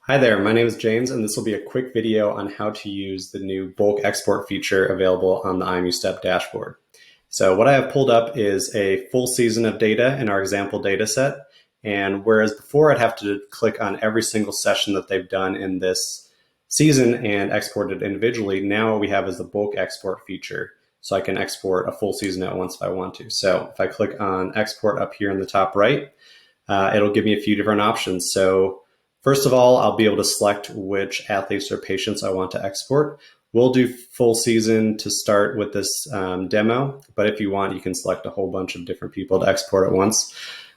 Hi there, my name is James, and this will be a quick video on how to use the new bulk export feature available on the IMU-Step dashboard. So what I have pulled up is a full season of data in our example data set. And whereas before I'd have to click on every single session that they've done in this season and export it individually, now what we have is the bulk export feature. So I can export a full season at once if I want to. So if I click on export up here in the top right, it'll give me a few different options. So first of all, I'll be able to select which athletes or patients I want to export. We'll do full season to start with this demo, but if you want, you can select a whole bunch of different people to export at once.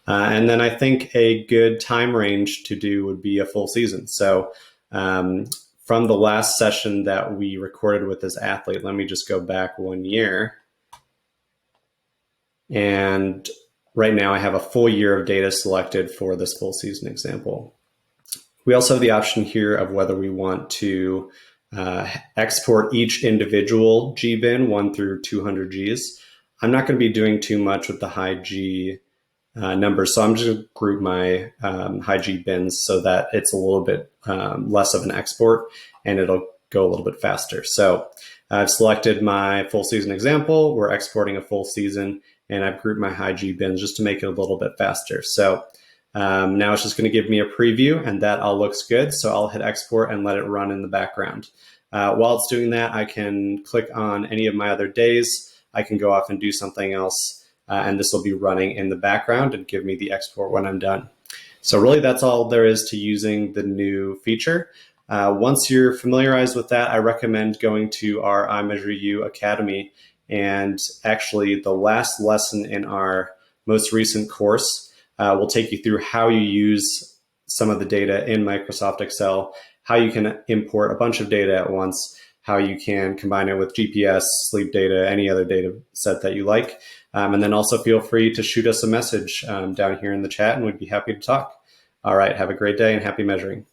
And then I think a good time range to do would be a full season. So from the last session that we recorded with this athlete, let me just go back 1 year. And right now I have a full year of data selected for this full season example. We also have the option here of whether we want to export each individual G bin 1 through 200 Gs. I'm not going to be doing too much with the high G numbers, so I'm just going to group my high G bins so that it's a little bit less of an export and it'll go a little bit faster. So I've selected my full season example. We're exporting a full season, and I've grouped my high G bins just to make it a little bit faster. So now it's just going to give me a preview, and that all looks good. So I'll hit export and let it run in the background. While it's doing that, I can click on any of my other days. I can go off and do something else, and this will be running in the background and give me the export when I'm done. So really, that's all there is to using the new feature. Once you're familiarized with that, I recommend going to our iMeasureU Academy. And actually, the last lesson in our most recent course will take you through how you use some of the data in Microsoft Excel, how you can import a bunch of data at once, how you can combine it with GPS, sleep data, any other data set that you like. And then also feel free to shoot us a message down here in the chat, and we'd be happy to talk. All right, have a great day and happy measuring.